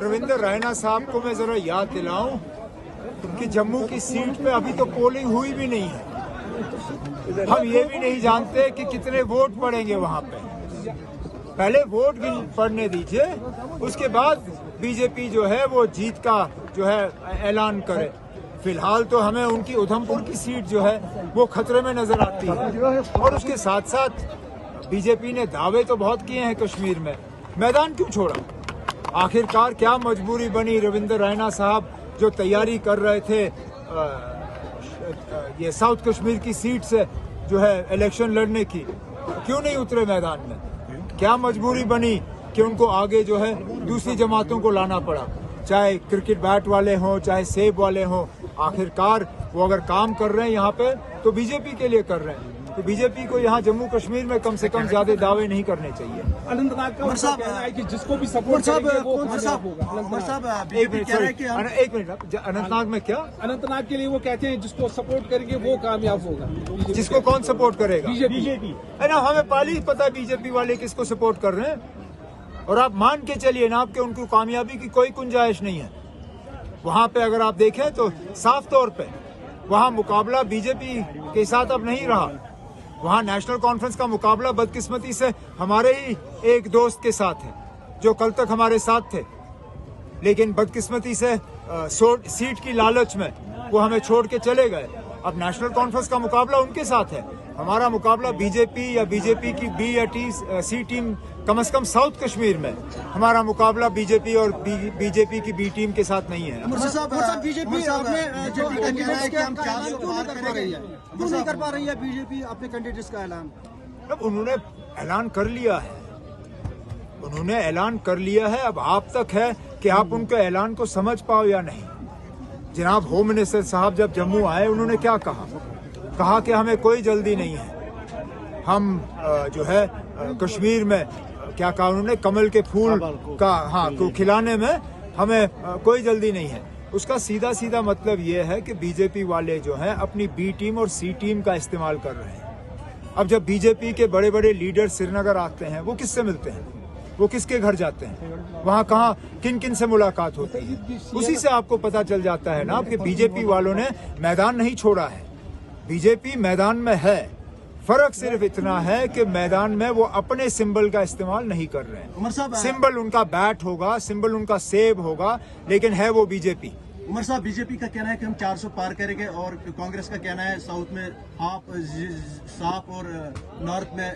रविंद्र रैना साहब को मैं जरा याद दिलाऊं कि जम्मू की सीट पे अभी तो पोलिंग हुई भी नहीं है। हम ये भी नहीं जानते कि कितने वोट पड़ेंगे वहां पे। पहले वोट पड़ने दीजिए, उसके बाद बीजेपी जो है वो जीत का जो है ऐलान करे। फिलहाल तो हमें उनकी उधमपुर की सीट जो है वो खतरे में नजर आती है। और उसके साथ साथ बीजेपी ने दावे तो बहुत किए हैं कश्मीर में, मैदान क्यों छोड़ा? आखिरकार क्या मजबूरी बनी रविंद्र रैना साहब जो तैयारी कर रहे थे ये साउथ कश्मीर की सीट से जो है इलेक्शन लड़ने की, क्यों नहीं उतरे मैदान में? क्या मजबूरी बनी कि उनको आगे जो है दूसरी जमातों को लाना पड़ा, चाहे क्रिकेट बैट वाले हों चाहे सेब वाले हों? आखिरकार वो अगर काम कर रहे हैं यहाँ पे तो बीजेपी के लिए कर रहे हैं, तो बीजेपी को यहाँ जम्मू कश्मीर में कम से कम ज्यादा दावे नहीं करने चाहिए। अनंतनाग का कहना है कि जिसको भी सपोर्ट करेंगे वो कामयाब होगा। एक मिनट, अनंतनाग में क्या? अनंतनाग के लिए वो कहते हैं जिसको सपोर्ट करेंगे वो कामयाब होगा। जिसको कौन सपोर्ट करेगा? बीजेपी है ना। हमें पहले ही पता है बीजेपी वाले किसको सपोर्ट कर रहे हैं, और आप मान के चलिए ना आपके उनकी कामयाबी की कोई गुंजाइश नहीं है। वहां पे अगर आप देखें तो साफ तौर पे वहां मुकाबला बीजेपी के साथ अब नहीं रहा। वहां नेशनल कॉन्फ्रेंस का मुकाबला बदकिस्मती से हमारे ही एक दोस्त के साथ है जो कल तक हमारे साथ थे, लेकिन बदकिस्मती से सीट की लालच में वो हमें छोड़ के चले गए। अब नेशनल कॉन्फ्रेंस का मुकाबला उनके साथ है, हमारा मुकाबला बीजेपी या बीजेपी की बी या सी टीम, कम से कम साउथ कश्मीर में हमारा मुकाबला बीजेपी और बीजेपी की बी टीम के साथ नहीं है। बीजेपी क्यों नहीं कर पा रही है बीजेपी अपने कैंडिडेट्स का ऐलान? अब उन्होंने ऐलान कर लिया है, उन्होंने ऐलान कर लिया है। अब आप तक है कि आप उनके ऐलान को समझ पाओ या नहीं। जनाब होम मिनिस्टर साहब जब जम्मू आए उन्होंने क्या कहा कि हमें कोई जल्दी नहीं है, हम जो है कश्मीर में क्या कहा उन्होंने, कमल के फूल का को खिलाने में हमें कोई जल्दी नहीं है। उसका सीधा सीधा मतलब ये है कि बीजेपी वाले जो हैं अपनी बी टीम और सी टीम का इस्तेमाल कर रहे हैं। अब जब बीजेपी के बड़े बड़े लीडर श्रीनगर आते हैं वो किससे मिलते हैं, वो किसके घर जाते हैं, वहाँ कहाँ किन किन से मुलाकात होती है, उसी से आपको पता चल जाता है ना कि बीजेपी वालों ने मैदान नहीं छोड़ा है। बीजेपी मैदान में है, फर्क सिर्फ इतना है कि मैदान में वो अपने सिंबल का इस्तेमाल नहीं कर रहे हैं। सिंबल उनका बैट होगा, सिंबल उनका सेब होगा, लेकिन है वो बीजेपी। उमर साहब, बीजेपी का कहना है कि हम 400 पार करेंगे और कांग्रेस का कहना है साउथ में हाफ और नॉर्थ में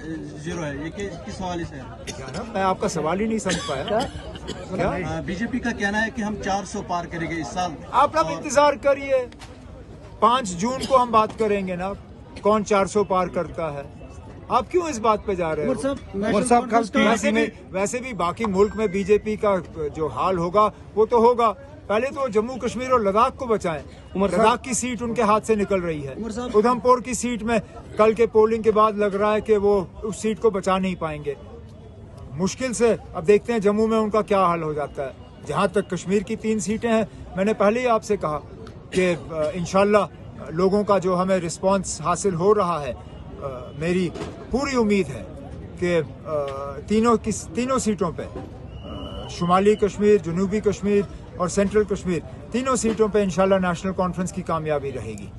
0 है। ये किस हवाले से है? क्या ना, मैं आपका सवाल ही नहीं समझ पाया। क्या? बीजेपी का कहना है कि हम 400 पार करेंगे इस साल। आप लोग इंतजार करिए, 5 जून को हम बात करेंगे ना कौन 400 पार करता है। आप क्यों इस बात पे जा रहे हो? वैसे भी बाकी मुल्क में बीजेपी का जो हाल होगा वो तो होगा। पहले तो जम्मू कश्मीर और लद्दाख को बचाएं। लद्दाख की सीट उनके हाथ से निकल रही है। उधमपुर की सीट में कल के पोलिंग के बाद लग रहा है कि वो उस सीट को बचा नहीं पाएंगे, मुश्किल से। अब देखते हैं जम्मू में उनका क्या हाल हो जाता है। जहां तक कश्मीर की 3 सीटें हैं, मैंने पहले ही आपसे कहा कि इंशाल्लाह लोगों का जो हमें रिस्पांस हासिल हो रहा है, मेरी पूरी उम्मीद है कि तीनों सीटों पे, शुमाली कश्मीर, जनूबी कश्मीर और सेंट्रल कश्मीर, तीनों सीटों पे इंशाल्लाह नेशनल कॉन्फ्रेंस की कामयाबी रहेगी।